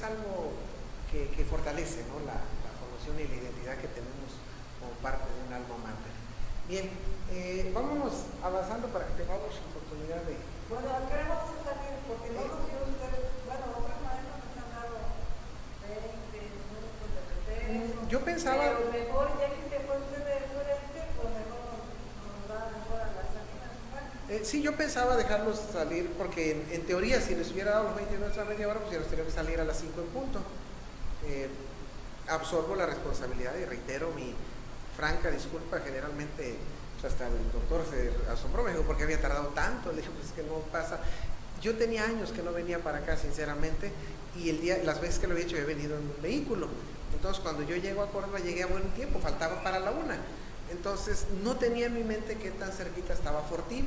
algo que fortalece, ¿no? la formación y la identidad que tenemos como parte de un alma mater. Bien, vámonos avanzando para que tengamos oportunidad de... Bueno, ¿a qué hora vamos a salir? Porque no nos quiero ustedes, bueno, otras maestras nos han dado 20 minutos de receso. Yo pensaba... Pero mejor, ya que se fue usted de diferente, pues mejor nos da mejor a la salida. Sí, yo pensaba dejarlos salir porque en teoría si les hubiera dado los 20 minutos a media hora, pues ya los tenía que salir a las 5 en punto. Absorbo la responsabilidad y reitero mi franca disculpa. Generalmente pues hasta el doctor se asombró, me dijo, ¿por qué había tardado tanto? Le dije, pues es que no pasa. Yo tenía años que no venía para acá, sinceramente, y las veces que lo había hecho he venido en un vehículo. Entonces cuando yo llego a Córdoba llegué a buen tiempo, faltaba para la 1. Entonces no tenía en mi mente qué tan cerquita estaba Fortín,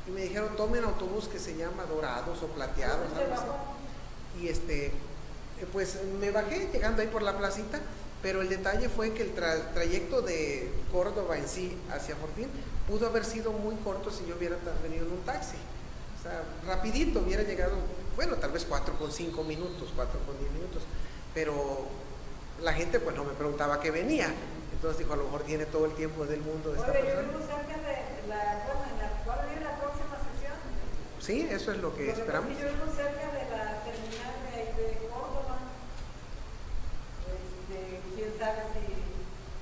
y me dijeron, tomen autobús que se llama Dorados o Plateados, algo así. Y pues me bajé llegando ahí por la placita, pero el detalle fue que el trayecto de Córdoba en sí hacia Fortín pudo haber sido muy corto si yo hubiera venido en un taxi. O sea, rapidito hubiera llegado, bueno, tal vez 4,5 minutos, 4,10 minutos, pero la gente pues no me preguntaba qué venía. Entonces dijo, a lo mejor tiene todo el tiempo del mundo esta persona. Yo vivo cerca de ¿cuál es la próxima sesión? Sí, eso es lo que esperamos. Yo vivo cerca de la terminal de Córdoba. Quién sabe si,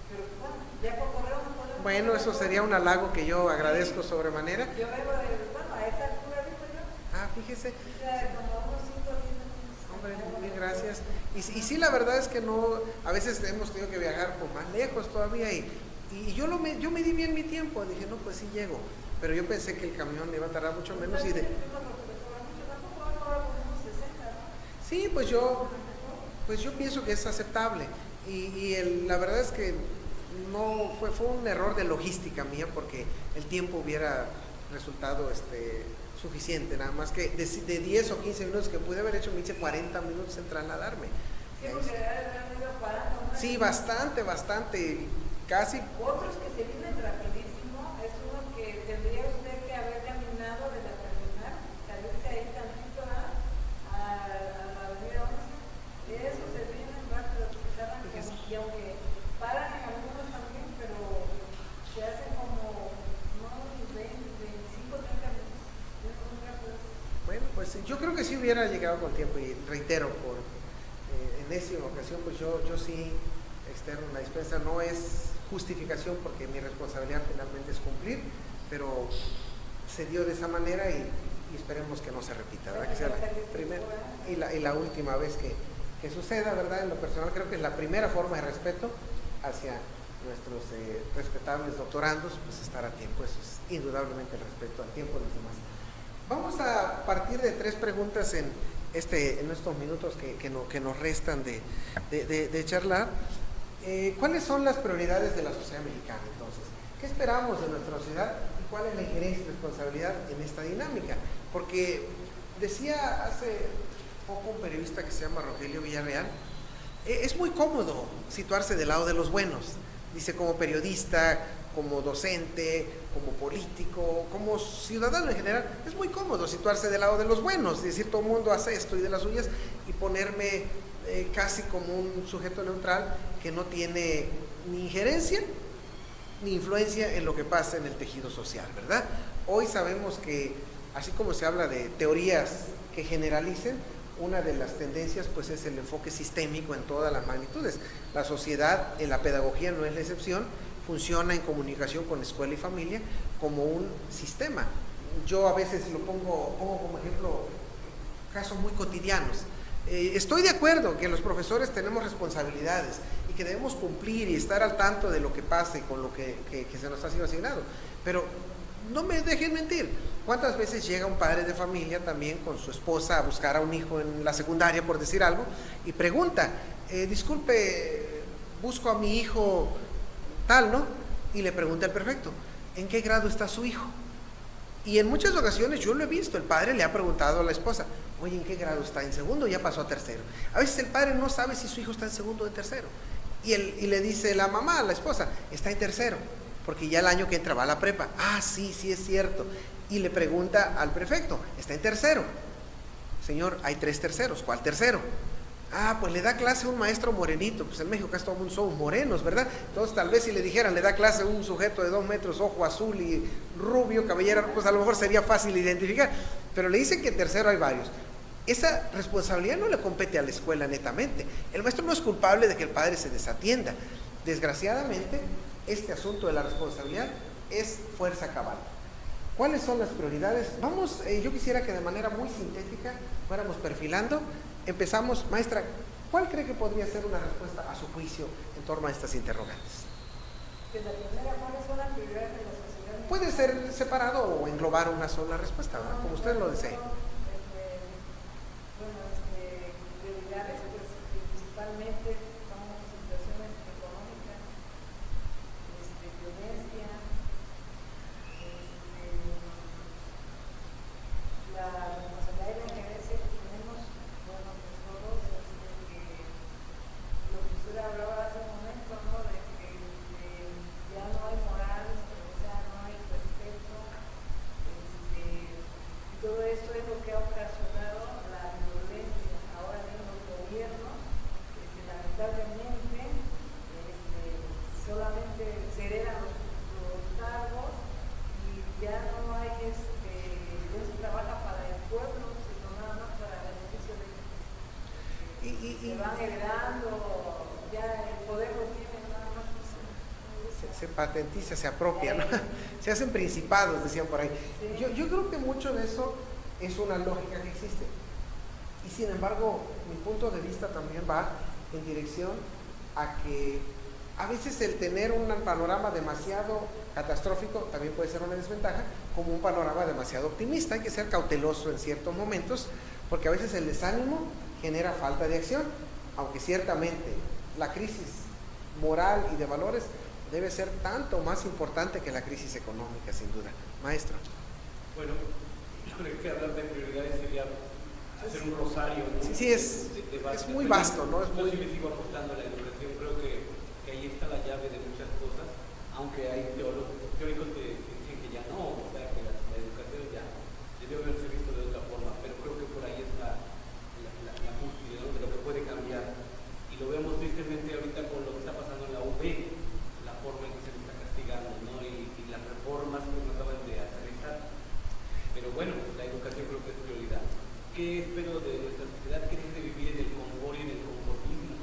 pero bueno, ya por correo no podemos. Bueno, eso sería un halago que yo agradezco sobremanera. Yo vengo a esa altura vivo yo. Ah, fíjese. O sea, como unos 5 o 10 minutos. Hombre, bien, gracias. Y sí, la verdad es que no, a veces hemos tenido que viajar por más lejos todavía y yo medí bien mi tiempo, dije, no, pues sí llego, pero yo pensé que el camión iba a tardar mucho menos y Sí, pues yo pienso que es aceptable y la verdad es que no fue un error de logística mía porque el tiempo hubiera resultado suficiente, nada más que de 10 o 15 minutos que pude haber hecho, me hice 40 minutos en trasladarme. Sí, porque han ido parando, ¿no? Sí, bastante, casi. Otros que se vienen rapidísimo, es uno que tendría usted que haber caminado de la terminal, salirse ahí tantito a la avenida 11, esos se vienen rápido, y aunque paran en algunos también, pero se hacen como, no, 20, 25, 30 minutos, muy rápido. Bueno, pues yo creo que sí hubiera llegado con tiempo y reitero, por enésima ocasión, pues yo sí externo la dispensa, no es justificación porque mi responsabilidad finalmente es cumplir, pero se dio de esa manera y esperemos que no se repita, ¿verdad? Que sea la primera y la última vez que suceda, ¿verdad? En lo personal creo que es la primera forma de respeto hacia nuestros respetables doctorandos, pues estar a tiempo, eso es indudablemente el respeto al tiempo de los demás. Vamos a partir de 3 preguntas en estos minutos que nos restan de charlar. ¿Cuáles son las prioridades de la sociedad mexicana entonces? ¿Qué esperamos de nuestra sociedad y cuál es la injerencia y responsabilidad en esta dinámica? Porque decía hace poco un periodista que se llama Rogelio Villarreal, es muy cómodo situarse del lado de los buenos. Dice, como periodista, como docente, como político, como ciudadano en general, es muy cómodo situarse del lado de los buenos, es decir, todo el mundo hace esto y de las suyas, y ponerme casi como un sujeto neutral que no tiene ni injerencia ni influencia en lo que pasa en el tejido social, ¿verdad? Hoy sabemos que, así como se habla de teorías que generalicen, una de las tendencias pues es el enfoque sistémico en todas las magnitudes. La sociedad, en la pedagogía no es la excepción, funciona en comunicación con escuela y familia como un sistema. Yo a veces lo pongo como ejemplo casos muy cotidianos. Estoy de acuerdo que los profesores tenemos responsabilidades y que debemos cumplir y estar al tanto de lo que pase con lo que se nos ha sido asignado, pero no me dejen mentir. ¿Cuántas veces llega un padre de familia también con su esposa a buscar a un hijo en la secundaria, por decir algo, y pregunta, disculpe, busco a mi hijo tal, ¿no? Y le pregunta al prefecto, ¿en qué grado está su hijo? Y en muchas ocasiones yo lo he visto, el padre le ha preguntado a la esposa, oye, ¿en qué grado está? ¿En segundo? Ya pasó a tercero. A veces el padre no sabe si su hijo está en segundo o en tercero. Y le dice la mamá a la esposa, está en tercero, porque ya el año que entra va a la prepa. Ah, sí, sí es cierto. Y le pregunta al prefecto, está en tercero. Señor, hay 3 terceros, ¿cuál tercero? Ah, pues le da clase a un maestro morenito, pues en México casi todo el mundo somos morenos, ¿verdad? Entonces tal vez si le dijeran, le da clase a un sujeto de 2 metros, ojo azul y rubio, cabellera, pues a lo mejor sería fácil identificar, pero le dicen que en tercero hay varios. Esa responsabilidad no le compete a la escuela netamente. El maestro no es culpable de que el padre se desatienda. Desgraciadamente, este asunto de la responsabilidad es fuerza cabal. ¿Cuáles son las prioridades? Vamos, yo quisiera que de manera muy sintética fuéramos perfilando. Empezamos, maestra, ¿cuál cree que podría ser una respuesta a su juicio en torno a estas interrogantes? Que la primera, ¿cuáles son las prioridades de la sociedad? Puede ser separado o englobar una sola respuesta, ¿verdad? Como usted lo desee. Prioridades, pues principalmente son situaciones económicas, violencia, la responsabilidad y la injerencia que tenemos, bueno, pues todos, que lo que usted hablaba hace un momento, ¿no? De que ya no hay moral, o sea, no hay respeto, todo esto es lo que ha ocasionado la violencia ahora en los gobiernos, lamentablemente solamente se heredan los cargos y ya no hay, no se trabaja para el pueblo, sino nada más para el beneficio de ellos. Se van heredando, ya el poder lo tienen nada más. Se patentiza, se apropia, ¿no? Se hacen principados, decían por ahí. Sí. Yo creo que mucho de eso es una lógica que existe. Y sin embargo, mi punto de vista también va en dirección a que a veces el tener un panorama demasiado catastrófico también puede ser una desventaja, como un panorama demasiado optimista. Hay que ser cauteloso en ciertos momentos, porque a veces el desánimo genera falta de acción, aunque ciertamente la crisis moral y de valores debe ser tanto más importante que la crisis económica, sin duda. Maestro. Bueno, híjole, que hablar de prioridades sería hacer un rosario, ¿no? Sí, es muy vasto, ¿no? Yo sí me sigo apostando a la educación, creo que ahí está la llave de muchas cosas, aunque hay teóricos que dicen que ya no, o sea, que la educación ya debe haberse visto de otra forma, pero creo que por ahí es la cúspide, ¿no? De lo que puede cambiar. Y lo vemos tristemente ahorita con lo que está pasando en la UB, la forma en que se le está castigando, ¿no? Y las reformas que no acaban de aterrizar. Pero bueno, la educación creo que es prioridad. ¿Qué espero de nuestra sociedad? Que deje de vivir en el confort y en el conformismo,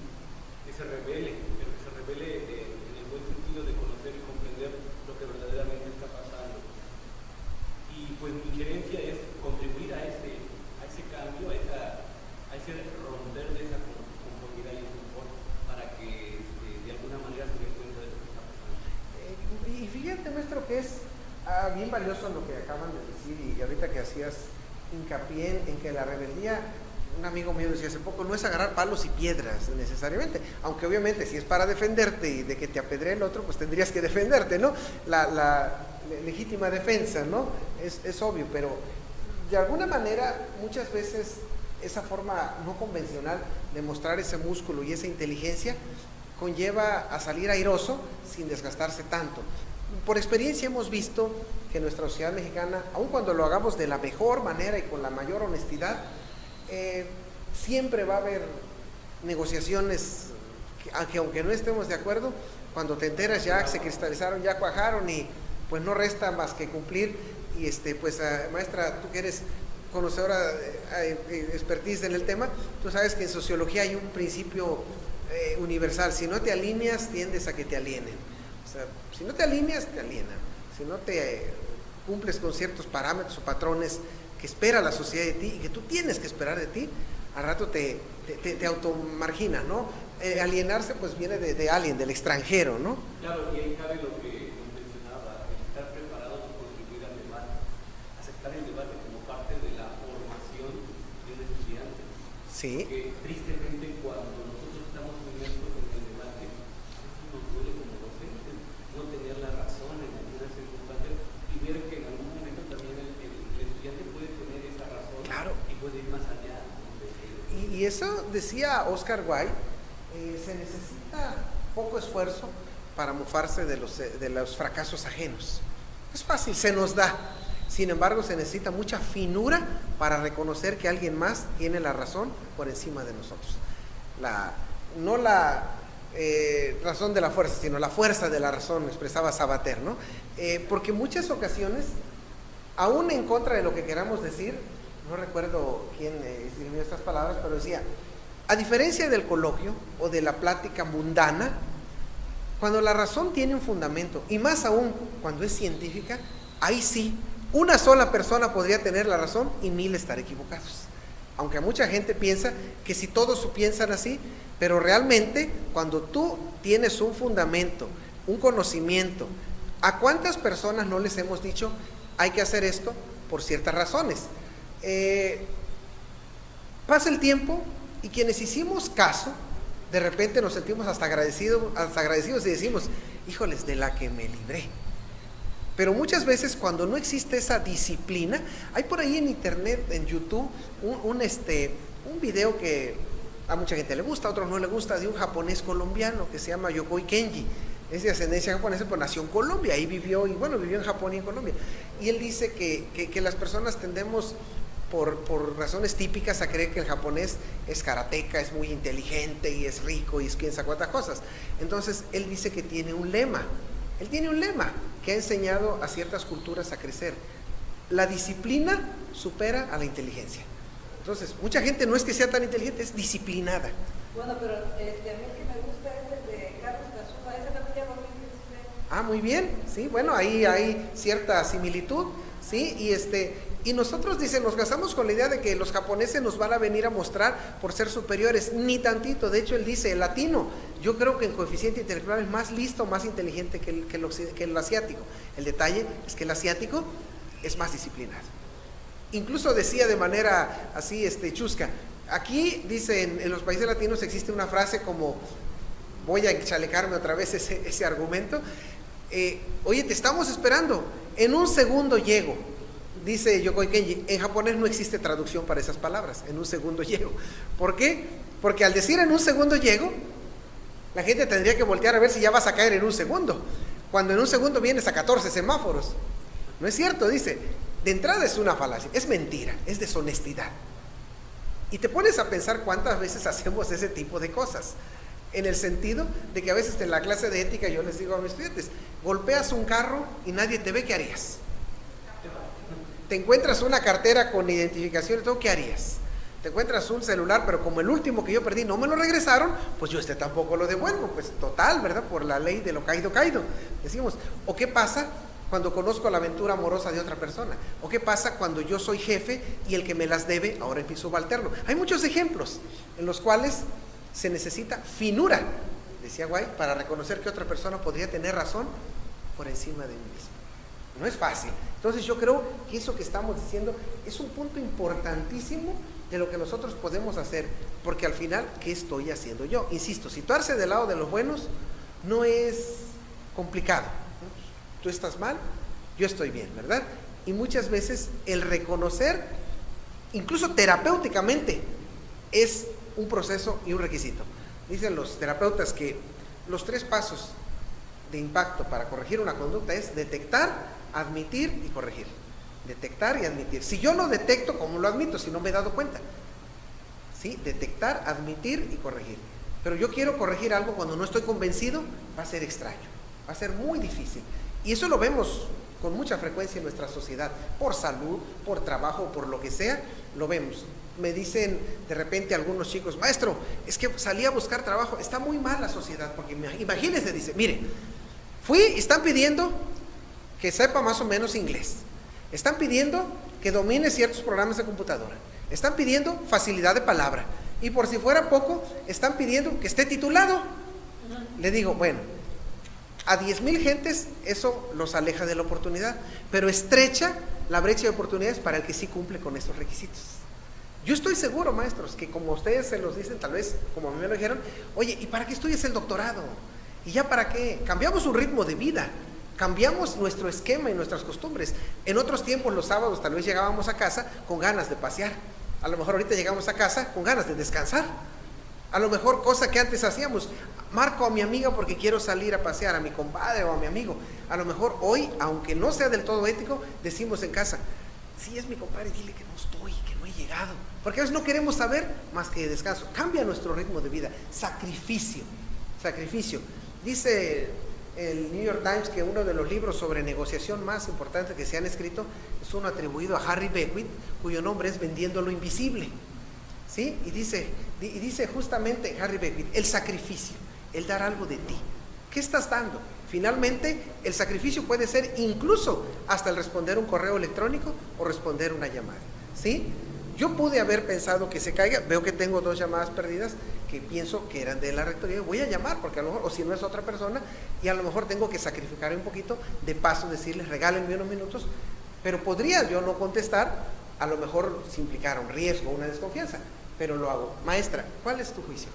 que se revele, pero que se revele en el buen sentido de conocer y comprender lo que verdaderamente está pasando. Y pues mi injerencia es contribuir a ese cambio, a ese romper de esa conformidad y el confort, para que de alguna manera se dé cuenta de lo que está pasando. Y fíjate, maestro, que es bien valioso lo que acaban de decir, y ahorita que hacías hincapié en que la rebeldía, un amigo mío decía hace poco, no es agarrar palos y piedras necesariamente, aunque obviamente si es para defenderte y de que te apedree el otro, pues tendrías que defenderte, ¿no? La legítima defensa, ¿no? Es obvio, pero de alguna manera muchas veces esa forma no convencional de mostrar ese músculo y esa inteligencia conlleva a salir airoso sin desgastarse tanto. Por experiencia hemos visto que nuestra sociedad mexicana, aun cuando lo hagamos de la mejor manera y con la mayor honestidad, siempre va a haber negociaciones que aunque no estemos de acuerdo, cuando te enteras ya se cristalizaron, ya cuajaron y pues no resta más que cumplir. Y pues maestra, tú que eres conocedora, expertise en el tema, tú sabes que en sociología hay un principio universal: si no te alineas, tiendes a que te alienen. O sea, si no te alineas, te alienan. Si no te cumples con ciertos parámetros o patrones que espera la sociedad de ti y que tú tienes que esperar de ti, al rato te automargina, ¿no? Alienarse pues viene de alguien, del extranjero, ¿no? Claro, y ahí cabe lo que mencionaba, el estar preparados para contribuir al debate, aceptar el debate como parte de la formación de un estudiante. Sí. Porque tristemente cuando nosotros estamos inmersos en el debate, nos duele como docentes no tener la razón en algunas circunstancias y ver que en algún momento también el estudiante puede tener esa razón. Claro. Y puede ir más allá. Y eso decía Oscar Wilde, se necesita poco esfuerzo para mofarse de los fracasos ajenos. Es fácil, se nos da. Sin embargo, se necesita mucha finura para reconocer que alguien más tiene la razón por encima de nosotros. no la razón de la fuerza, sino la fuerza de la razón, expresaba Sabater, ¿no? Porque en muchas ocasiones, aún en contra de lo que queramos decir, no recuerdo quién escribió estas palabras, pero decía, a diferencia del coloquio o de la plática mundana, cuando la razón tiene un fundamento, y más aún cuando es científica, ahí sí, una sola persona podría tener la razón y 1000 estar equivocados. Aunque mucha gente piensa que si todos piensan así, pero realmente cuando tú tienes un fundamento, un conocimiento, ¿a cuántas personas no les hemos dicho hay que hacer esto por ciertas razones? Pasa el tiempo y quienes hicimos caso, de repente nos sentimos hasta agradecidos y decimos, híjoles, de la que me libré. Pero muchas veces cuando no existe esa disciplina, hay por ahí en internet, en YouTube, un video que a mucha gente le gusta, a otros no le gusta, de un japonés colombiano que se llama Yokoi Kenji. Es de ascendencia japonesa, pero nació en Colombia, ahí vivió, y bueno, vivió en Japón y en Colombia. Y él dice que las personas tendemos por razones típicas a creer que el japonés es karateca, es muy inteligente y es rico y es quién sabe cuántas cosas. Entonces él dice que tiene un lema, que ha enseñado a ciertas culturas a crecer: la disciplina supera a la inteligencia. Entonces mucha gente no es que sea tan inteligente, es disciplinada. Bueno, pero a mí el que me gusta es el de Carlos Cazúa, ese también ya lo vi usted. Ah, muy bien, sí, bueno, ahí hay cierta similitud, sí, y nosotros, dicen, nos casamos con la idea de que los japoneses nos van a venir a mostrar por ser superiores, ni tantito. De hecho él dice, el latino, yo creo que en coeficiente intelectual es más listo, más inteligente que el asiático. El detalle es que el asiático es más disciplinado. Incluso decía de manera así chusca, aquí dice en los países latinos existe una frase como, voy a chalecarme otra vez ese argumento, oye, te estamos esperando, en un segundo llego. Dice Yokoi Kenji, en japonés no existe traducción para esas palabras, en un segundo llego. ¿Por qué? Porque al decir en un segundo llego, la gente tendría que voltear a ver si ya vas a caer en un segundo, cuando en un segundo vienes a 14 semáforos. No es cierto, dice, de entrada es una falacia, es mentira, es deshonestidad. Y te pones a pensar cuántas veces hacemos ese tipo de cosas, en el sentido de que a veces en la clase de ética yo les digo a mis estudiantes, golpeas un carro y nadie te ve, ¿qué harías? Te encuentras una cartera con identificación y todo, ¿qué harías? Te encuentras un celular, pero como el último que yo perdí no me lo regresaron, pues yo tampoco lo devuelvo, pues total, ¿verdad? Por la ley de lo caído, decimos. ¿O qué pasa cuando conozco la aventura amorosa de otra persona? ¿O qué pasa cuando yo soy jefe y el que me las debe ahora es mi subalterno? Hay muchos ejemplos en los cuales se necesita finura, decía Guay, para reconocer que otra persona podría tener razón por encima de mí mismo. No es fácil. Entonces yo creo que eso que estamos diciendo es un punto importantísimo de lo que nosotros podemos hacer, porque al final, ¿qué estoy haciendo yo? Insisto, situarse del lado de los buenos no es complicado. Tú estás mal, yo estoy bien, ¿verdad? Y muchas veces el reconocer, incluso terapéuticamente, es un proceso y un requisito. Dicen los terapeutas que los 3 pasos de impacto para corregir una conducta es detectar, admitir y corregir. Detectar y admitir. Si yo lo detecto, ¿cómo lo admito? Si no me he dado cuenta. ¿Sí? Detectar, admitir y corregir. Pero yo quiero corregir algo cuando no estoy convencido, va a ser extraño, va a ser muy difícil. Y eso lo vemos con mucha frecuencia en nuestra sociedad, por salud, por trabajo, por lo que sea, lo vemos. Me dicen de repente algunos chicos, maestro, es que salí a buscar trabajo, está muy mal la sociedad, porque imagínense, dice, mire, fui y están pidiendo que sepa más o menos inglés, están pidiendo que domine ciertos programas de computadora, están pidiendo facilidad de palabra, y por si fuera poco, están pidiendo que esté titulado. Le digo, bueno, a 10,000 gentes eso los aleja de la oportunidad, pero estrecha la brecha de oportunidades para el que sí cumple con estos requisitos. Yo estoy seguro, maestros, que como ustedes se los dicen, tal vez como a mí me lo dijeron, oye, ¿y para qué estudias el doctorado? ¿Y ya para qué? Cambiamos un ritmo de vida, cambiamos nuestro esquema y nuestras costumbres. En otros tiempos, los sábados, tal vez llegábamos a casa con ganas de pasear. A lo mejor ahorita llegamos a casa con ganas de descansar. A lo mejor cosa que antes hacíamos, marco a mi amiga porque quiero salir a pasear, a mi compadre o a mi amigo. A lo mejor hoy, aunque no sea del todo ético, decimos en casa, Si es mi compadre, dile que no estoy, que no he llegado. Porque a veces no queremos saber más que descanso. Cambia nuestro ritmo de vida. Sacrificio. Sacrificio. Dice el New York Times que uno de los libros sobre negociación más importantes que se han escrito es uno atribuido a Harry Beckwith, cuyo nombre es Vendiendo lo Invisible. ¿Sí? Y dice justamente Harry Beckwith, el sacrificio, el dar algo de ti. ¿Qué estás dando? Finalmente, el sacrificio puede ser incluso hasta el responder un correo electrónico o responder una llamada. ¿Sí? Yo pude haber pensado que se caiga, veo que tengo 2 llamadas perdidas que pienso que eran de la rectoría, voy a llamar porque a lo mejor, o si no es otra persona, y a lo mejor tengo que sacrificar un poquito, de paso decirles, regálenme unos minutos, pero podría yo no contestar, a lo mejor si implicara un riesgo, una desconfianza, pero lo hago. Maestra, ¿cuál es tu juicio?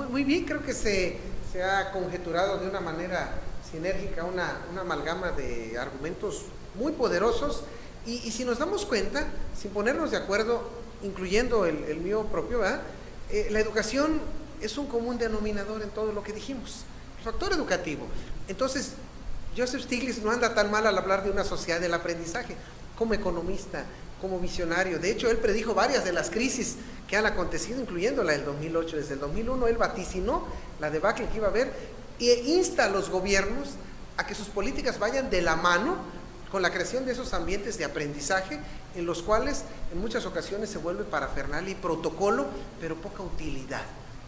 Muy bien, creo que se ha conjeturado de una manera sinérgica una amalgama de argumentos muy poderosos y si nos damos cuenta, sin ponernos de acuerdo, incluyendo el mío propio, la educación es un común denominador en todo lo que dijimos, el factor educativo. Entonces, Joseph Stiglitz no anda tan mal al hablar de una sociedad del aprendizaje, como economista, como visionario. De hecho, él predijo varias de las crisis que han acontecido, incluyendo la del 2008. Desde el 2001 él vaticinó la debacle que iba a haber e insta a los gobiernos a que sus políticas vayan de la mano con la creación de esos ambientes de aprendizaje en los cuales en muchas ocasiones se vuelve parafernalia y protocolo, pero poca utilidad.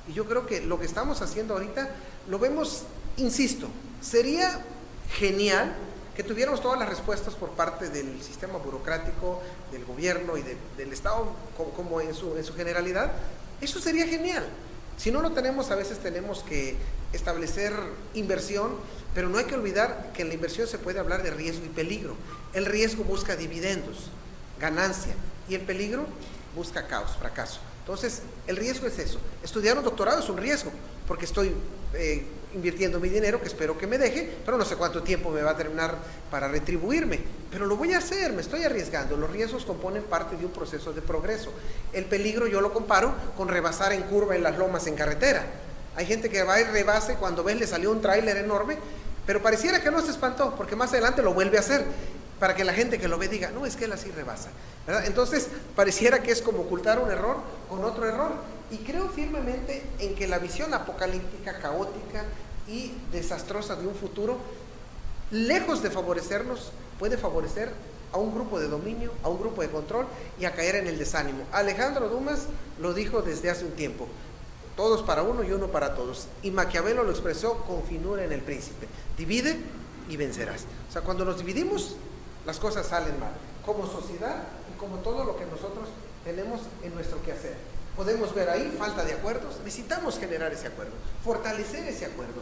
Y yo creo que lo que estamos haciendo ahorita lo vemos, insisto, sería genial que tuviéramos todas las respuestas por parte del sistema burocrático, del gobierno y del Estado como en su generalidad. Eso sería genial. Si no lo tenemos, a veces tenemos que establecer inversión, pero no hay que olvidar que en la inversión se puede hablar de riesgo y peligro. El riesgo busca dividendos, ganancia, y el peligro busca caos, fracaso. Entonces, el riesgo es eso. Estudiar un doctorado es un riesgo, porque estoy invirtiendo mi dinero, que espero que me deje, pero no sé cuánto tiempo me va a terminar para retribuirme, pero lo voy a hacer, me estoy arriesgando. Los riesgos componen parte de un proceso de progreso. El peligro yo lo comparo con rebasar en curva en las lomas en carretera. Hay gente que va y rebase, cuando ves le salió un tráiler enorme, pero pareciera que no se espantó, porque más adelante lo vuelve a hacer, para que la gente que lo ve diga, no, es que él así rebasa, ¿verdad? Entonces, pareciera que es como ocultar un error con otro error. Y creo firmemente en que la visión apocalíptica, caótica y desastrosa de un futuro, lejos de favorecernos, puede favorecer a un grupo de dominio, a un grupo de control y a caer en el desánimo. Alejandro Dumas lo dijo desde hace un tiempo: todos para uno y uno para todos. Y Maquiavelo lo expresó con finura en El Príncipe: divide y vencerás. O sea, cuando nos dividimos, las cosas salen mal, como sociedad y como todo lo que nosotros tenemos en nuestro quehacer. Podemos ver ahí falta de acuerdos, necesitamos generar ese acuerdo, fortalecer ese acuerdo.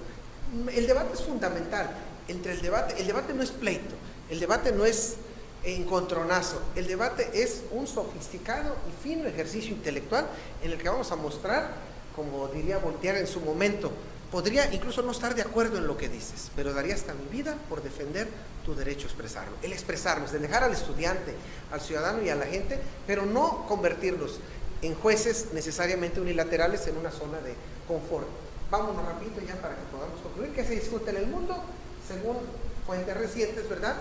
El debate es fundamental. El debate no es pleito, el debate no es encontronazo, el debate es un sofisticado y fino ejercicio intelectual en el que vamos a mostrar, como diría Voltaire en su momento, podría incluso no estar de acuerdo en lo que dices, pero daría hasta mi vida por defender tu derecho a expresarlo. El expresarnos, de dejar al estudiante, al ciudadano y a la gente, pero no convertirnos en jueces necesariamente unilaterales en una zona de confort. Vámonos rapidito ya para que podamos concluir. ¿Qué se discute en el mundo? Según fuentes recientes, ¿verdad?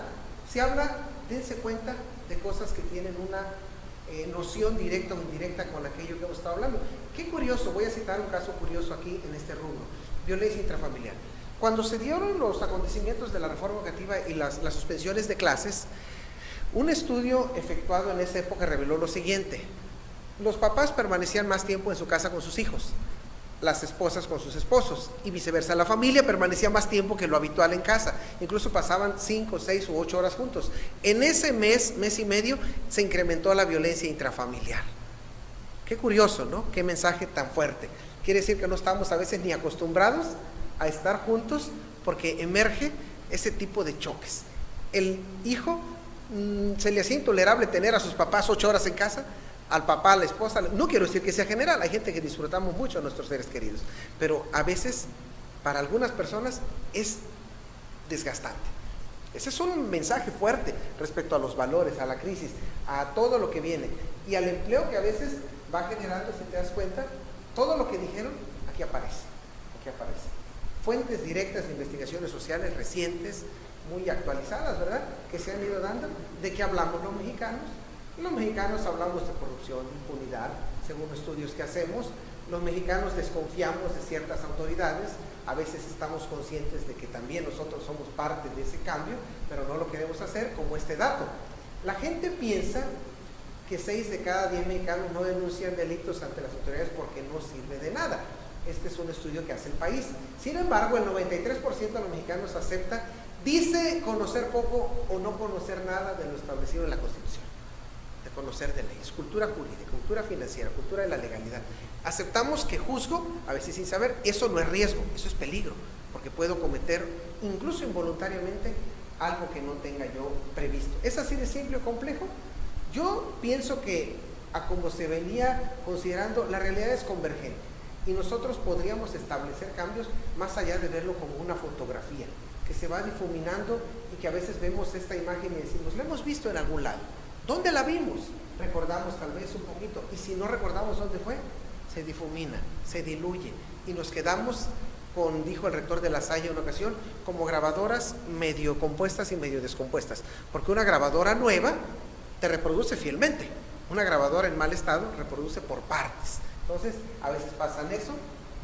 Se habla, dense cuenta, de cosas que tienen una noción directa o indirecta con aquello que hemos estado hablando. Qué curioso, voy a citar un caso curioso aquí en este rubro: violencia intrafamiliar. Cuando se dieron los acontecimientos de la reforma educativa y las suspensiones de clases, un estudio efectuado en esa época reveló lo siguiente: los papás permanecían más tiempo en su casa con sus hijos, las esposas con sus esposos, y viceversa. La familia permanecía más tiempo que lo habitual en casa, incluso pasaban 5, 6 u 8 horas juntos. En ese mes y medio, se incrementó la violencia intrafamiliar. Qué curioso, ¿no? Qué mensaje tan fuerte. Quiere decir que no estamos a veces ni acostumbrados a estar juntos, porque emerge ese tipo de choques. El hijo se le hacía intolerable tener a sus papás 8 horas en casa, al papá, a la esposa. No quiero decir que sea general, hay gente que disfrutamos mucho a nuestros seres queridos, pero a veces para algunas personas es desgastante. Ese es un mensaje fuerte respecto a los valores, a la crisis, a todo lo que viene y al empleo que a veces va generando. Si te das cuenta, todo lo que dijeron aquí aparece. Fuentes directas de investigaciones sociales recientes, muy actualizadas, ¿verdad?, que se han ido dando. ¿De qué hablamos los mexicanos? Los mexicanos hablamos de corrupción, impunidad, según estudios que hacemos. Los mexicanos desconfiamos de ciertas autoridades, a veces estamos conscientes de que también nosotros somos parte de ese cambio, pero no lo queremos hacer, como este dato. La gente piensa que 6 de cada 10 mexicanos no denuncian delitos ante las autoridades porque no sirve de nada. Este es un estudio que hace El País. Sin embargo, el 93% de los mexicanos dice conocer poco o no conocer nada de lo establecido en la Constitución. Conocer de leyes, cultura jurídica, cultura financiera, cultura de la legalidad. Aceptamos que juzgo, a veces sin saber. Eso no es riesgo, eso es peligro, porque puedo cometer, incluso involuntariamente, algo que no tenga yo previsto. ¿Es así de simple o complejo? Yo pienso que, a como se venía considerando, la realidad es convergente y nosotros podríamos establecer cambios más allá de verlo como una fotografía que se va difuminando y que a veces vemos esta imagen y decimos, la hemos visto en algún lado. ¿Dónde la vimos? Recordamos tal vez un poquito, y si no recordamos dónde fue, se difumina, se diluye, y nos quedamos con, dijo el rector de La Salle en una ocasión, como grabadoras medio compuestas y medio descompuestas, porque una grabadora nueva te reproduce fielmente, una grabadora en mal estado reproduce por partes. Entonces, a veces pasan eso.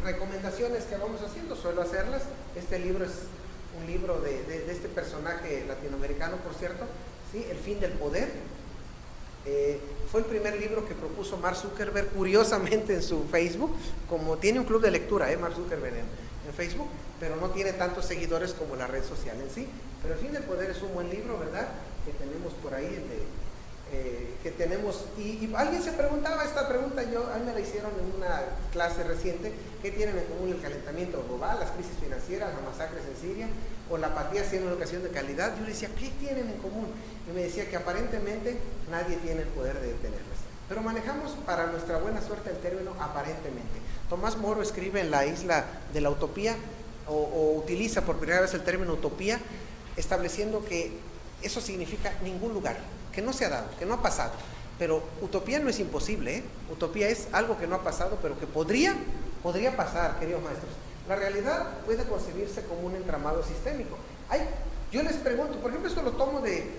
Recomendaciones que vamos haciendo, suelo hacerlas. Este libro es un libro de este personaje latinoamericano, por cierto, ¿sí? El fin del poder. Fue el primer libro que propuso Mark Zuckerberg, curiosamente, en su Facebook. Como tiene un club de lectura, Mark Zuckerberg en Facebook, pero no tiene tantos seguidores como la red social en sí. Pero El fin del poder es un buen libro, ¿verdad? Que tenemos por ahí, que tenemos, y alguien se preguntaba esta pregunta, a mí me la hicieron en una clase reciente: ¿qué tienen en común el calentamiento global, las crisis financieras, las masacres en Siria o la apatía hacia una educación de calidad? Yo le decía, ¿qué tienen en común? Y me decía que aparentemente nadie tiene el poder de detenerlas, pero manejamos para nuestra buena suerte el término aparentemente. Tomás Moro escribe en La isla de la utopía, o utiliza por primera vez el término utopía, estableciendo que eso significa ningún lugar, que no se ha dado, que no ha pasado. Pero utopía no es imposible, ¿eh? Utopía es algo que no ha pasado, pero que podría pasar, queridos maestros. La realidad puede concebirse como un entramado sistémico. Yo les pregunto, por ejemplo, esto lo tomo de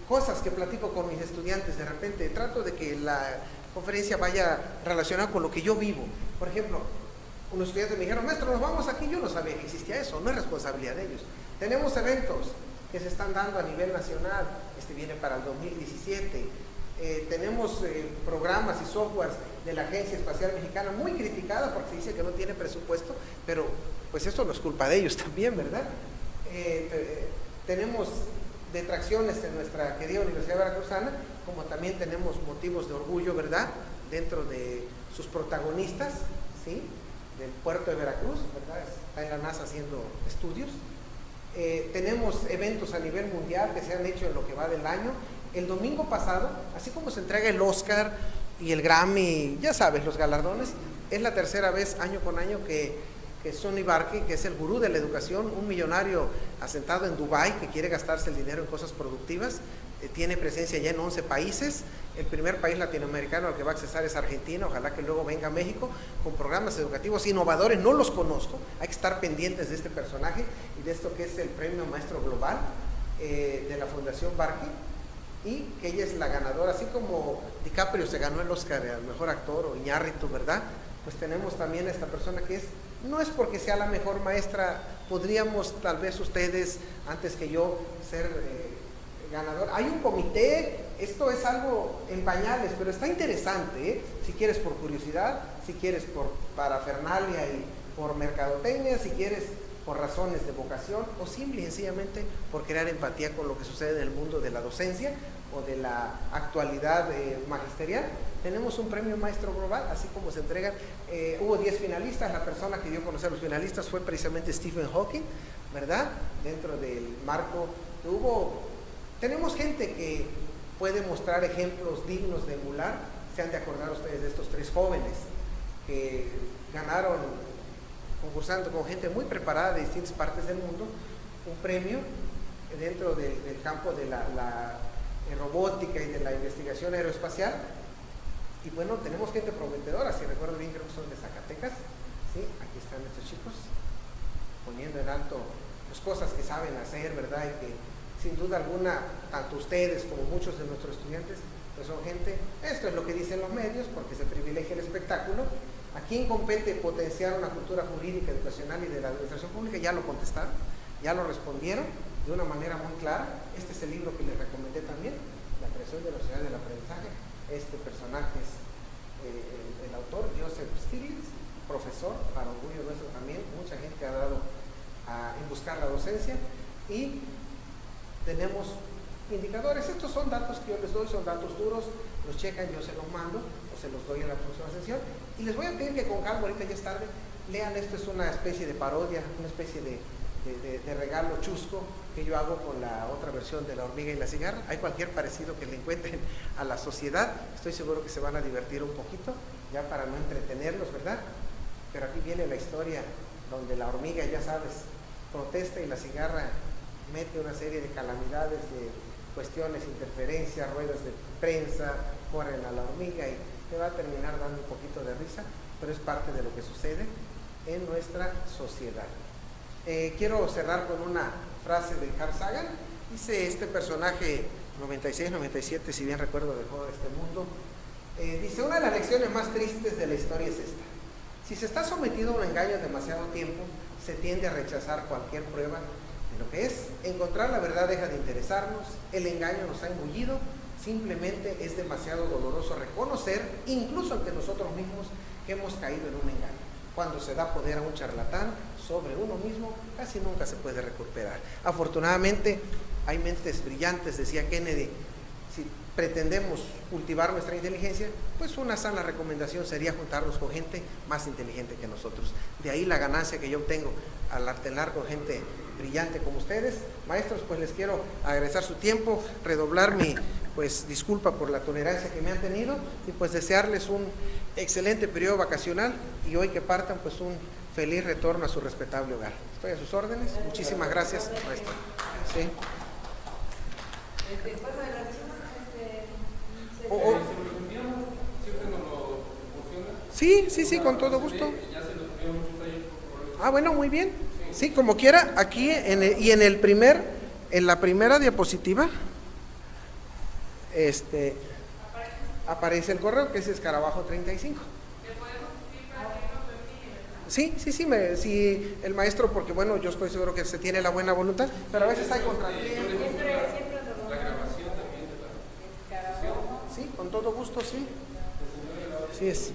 cosas que platico con mis estudiantes. De repente trato de que la conferencia vaya relacionada con lo que yo vivo. Por ejemplo, unos estudiantes me dijeron, maestro, nos vamos aquí. Yo no sabía que existía eso, no es responsabilidad de ellos. Tenemos eventos que se están dando a nivel nacional, viene para el 2017, tenemos programas y softwares de la Agencia Espacial Mexicana, muy criticada porque se dice que no tiene presupuesto, pero pues esto no es culpa de ellos también, ¿verdad? Tenemos detracciones en nuestra querida Universidad Veracruzana, como también tenemos motivos de orgullo, ¿verdad?, dentro de sus protagonistas, ¿sí?, del puerto de Veracruz, ¿verdad? Está en la NASA haciendo estudios. Tenemos eventos a nivel mundial que se han hecho en lo que va del año. El domingo pasado, así como se entrega el Oscar y el Grammy, ya sabes, los galardones, es la tercera vez año con año que Sonny Barkey, que es el gurú de la educación, un millonario asentado en Dubái que quiere gastarse el dinero en cosas productivas, tiene presencia ya en 11 países. El primer país latinoamericano al que va a accesar es Argentina, ojalá que luego venga México con programas educativos innovadores. No los conozco, hay que estar pendientes de este personaje y de esto que es el Premio Maestro Global de la Fundación Barkey, y que ella es la ganadora, así como DiCaprio se ganó el Oscar al mejor actor, o Iñárritu, ¿verdad? Pues tenemos también a esta persona que no es porque sea la mejor maestra, podríamos tal vez ustedes, antes que yo, ser ganador. Hay un comité, esto es algo en pañales, pero está interesante, ¿eh? Si quieres por curiosidad, si quieres por parafernalia y por mercadotecnia, si quieres por razones de vocación, o simple y sencillamente por crear empatía con lo que sucede en el mundo de la docencia o de la actualidad magisterial. Tenemos un premio Maestro Global, así como se entregan. Hubo 10 finalistas, la persona que dio a conocer a los finalistas fue precisamente Stephen Hawking, ¿verdad? Dentro del marco que tenemos gente que puede mostrar ejemplos dignos de emular. Se han de acordar ustedes de estos 3 jóvenes que ganaron, concursando con gente muy preparada de distintas partes del mundo, un premio dentro del campo de la robótica y de la investigación aeroespacial. Y bueno, tenemos gente prometedora, si recuerdo bien, creo que son de Zacatecas, ¿sí? Aquí están estos chicos poniendo en alto las cosas que saben hacer, ¿verdad? Y que sin duda alguna, tanto ustedes como muchos de nuestros estudiantes, pues son gente, esto es lo que dicen los medios, porque se privilegia el espectáculo. ¿A quién compete potenciar una cultura jurídica, educacional y de la administración pública? Ya lo contestaron, ya lo respondieron de una manera muy clara. Este es el libro que les recomendé también, La creación de la sociedad del aprendizaje. Este personaje es el autor, Joseph Stiglitz, profesor, para orgullo nuestro también, mucha gente ha dado en buscar la docencia. Y tenemos indicadores. Estos son datos que yo les doy, son datos duros, los checan, yo se los mando o se los doy en la próxima sesión, y les voy a pedir que con calma, ahorita ya es tarde, lean. Esto es una especie de parodia, una especie de regalo chusco que yo hago con la otra versión de La hormiga y la cigarra. Hay cualquier parecido que le encuentren a la sociedad, estoy seguro que se van a divertir un poquito, ya para no entretenerlos, ¿verdad? Pero aquí viene la historia donde la hormiga, ya sabes, protesta y la cigarra mete una serie de calamidades, de cuestiones, interferencias, ruedas de prensa, corren a la hormiga, y te va a terminar dando un poquito de risa, pero es parte de lo que sucede en nuestra sociedad. Quiero cerrar con una frase de Carl Sagan. Dice este personaje, 96-97, si bien recuerdo, dejó este mundo. Dice, una de las lecciones más tristes de la historia es esta: Si se está sometido a un engaño demasiado tiempo, se tiende a rechazar cualquier prueba de lo que es. Encontrar la verdad deja de interesarnos, el engaño nos ha engullido, simplemente es demasiado doloroso reconocer, incluso ante nosotros mismos, que hemos caído en un engaño. Cuando se da poder a un charlatán sobre uno mismo, casi nunca se puede recuperar. Afortunadamente, hay mentes brillantes, decía Kennedy. Si pretendemos cultivar nuestra inteligencia, pues una sana recomendación sería juntarnos con gente más inteligente que nosotros. De ahí la ganancia que yo obtengo al artelar con gente brillante como ustedes. Maestros, pues les quiero agradecer su tiempo, redoblar mi disculpa por la tolerancia que me han tenido y pues desearles un excelente periodo vacacional y hoy que partan pues un feliz retorno a su respetable hogar. Estoy a sus órdenes. Muchísimas gracias, maestro. Sí. Sí, con todo gusto. Ah, bueno, muy bien. Sí, como quiera, aquí en la primera diapositiva, aparece el correo que es Escarabajo 35. Sí, sí, el maestro, porque bueno, yo estoy seguro que se tiene la buena voluntad, pero a veces hay contratiempos. Sí, con todo gusto, sí. Así es.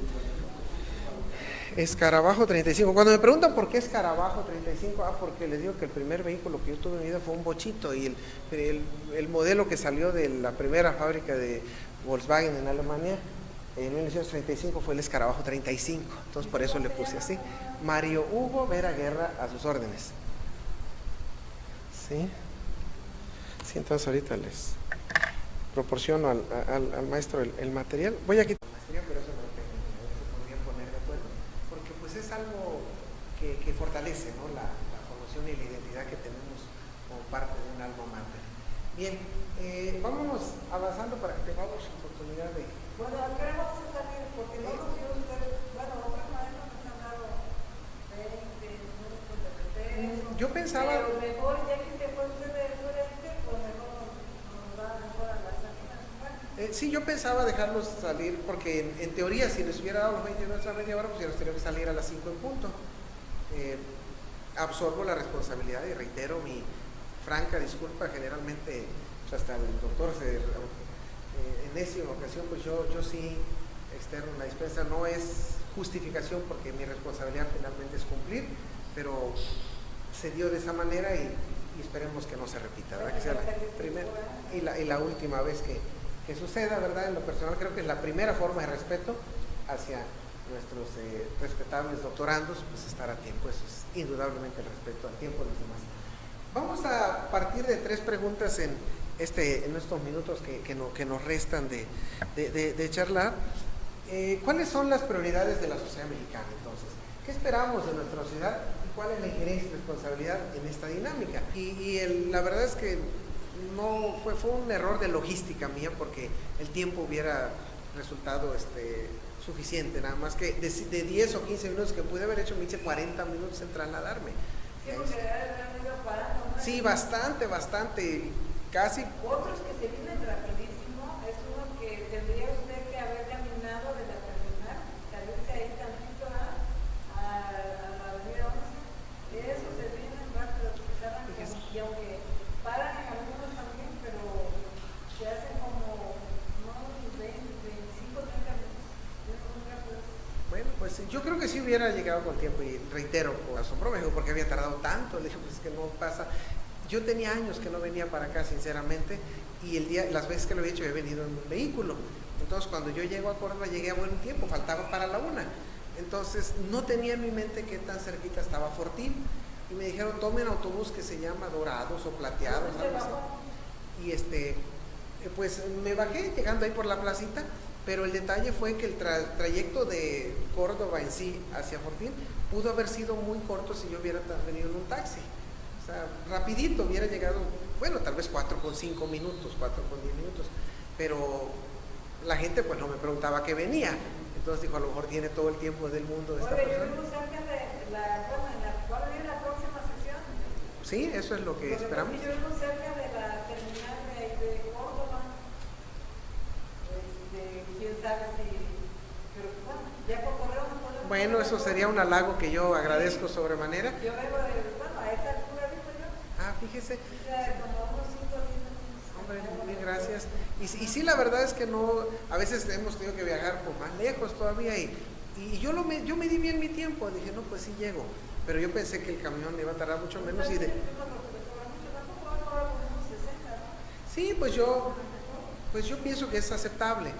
Escarabajo 35. Cuando me preguntan por qué Escarabajo 35, porque les digo que el primer vehículo que yo tuve en mi vida fue un bochito y el modelo que salió de la primera fábrica de Volkswagen en Alemania en 1935 fue el Escarabajo 35. Entonces por eso le puse así. Mario Hugo Vera Guerra, a sus órdenes. Sí, entonces ahorita les proporciono al maestro el material. Voy a quitar la maestría, pero eso no lo tengo, se podrían poner de acuerdo, porque pues es algo que fortalece, ¿no? la formación y la identidad que tenemos como parte de un alma mater. Bien, vámonos avanzando para que tengamos oportunidad de... Bueno, acá vamos a salir, porque no nos dio usted, bueno, otros maestros nos han dado 20 minutos de receso. Yo pensaba... Pero mejor, ya que se fue usted de frente, pues mejor nos va mejor a la salida. Sí, yo pensaba dejarlos salir, porque en teoría, si les hubiera dado los 20 minutos a media hora, pues ya los tenía que salir a las 5 en punto. Absorbo la responsabilidad y reitero mi franca disculpa. Generalmente, pues hasta el doctor enésima ocasión, pues yo sí externo una dispensa. No es justificación porque mi responsabilidad finalmente es cumplir, pero se dio de esa manera y esperemos que no se repita, ¿verdad? Que sea la primera y la última vez que suceda, ¿verdad? En lo personal creo que es la primera forma de respeto hacia nuestros respetables doctorandos, pues estar a tiempo. Eso es indudablemente el respeto al tiempo de los demás. Vamos a partir de 3 preguntas en estos minutos que nos restan de charlar. ¿Cuáles son las prioridades de la sociedad mexicana entonces? ¿Qué esperamos de nuestra sociedad y cuál es la injerencia y responsabilidad en esta dinámica? La verdad es que no fue un error de logística mía, porque el tiempo hubiera resultado suficiente, nada más que de 10 o 15 minutos que pude haber hecho, me hice 40 minutos en trasladarme. Sí, porque han ido parando, ¿no? Sí, bastante, casi. Otros que se vienen rapidísimo, es uno que tendría usted que haber caminado de la terminal, salirse ahí tantito a la avenida 11, eso se vienen rápido, y aunque paran en algunos también, pero se hacen como unos 20, 25, 30 minutos, es muy rápido. Bueno, pues yo creo que sí hubiera llegado con tiempo y reitero, asombró, me dijo, ¿por qué había tardado tanto? Le dije, pues es que no pasa. Yo tenía años que no venía para acá, sinceramente, y las veces que lo he hecho he venido en un vehículo. Entonces, cuando yo llego a Córdoba, llegué a buen tiempo, faltaba para la 1. Entonces, no tenía en mi mente qué tan cerquita estaba Fortín, y me dijeron, tomen autobús que se llama Dorados o Plateados, algo así. Y pues me bajé llegando ahí por la placita, pero el detalle fue que el trayecto de Córdoba en sí hacia Fortín pudo haber sido muy corto si yo hubiera venido en un taxi. O sea, rapidito hubiera llegado, bueno, tal vez 4,5 minutos, 4,10 minutos, pero la gente pues no me preguntaba qué venía, entonces dijo, a lo mejor tiene todo el tiempo del mundo de esta persona. Yo cerca de ¿cuál es la próxima sesión? Sí, eso es lo que esperamos. Yo vivo cerca de la terminal de Córdoba, quién sabe si, pero bueno, ya por correo no podemos. Bueno, eso sería un halago que yo agradezco sobremanera. Yo vengo a esa altura, digo yo. Ah, fíjese. O sea, como unos 5 o 10 minutos. Hombre, bien, gracias. Y sí, la verdad es que no, a veces hemos tenido que viajar por más lejos todavía y yo medí bien mi tiempo, dije, no, pues sí llego, pero yo pensé que el camión iba a tardar mucho menos y sí, pues yo pienso que es aceptable.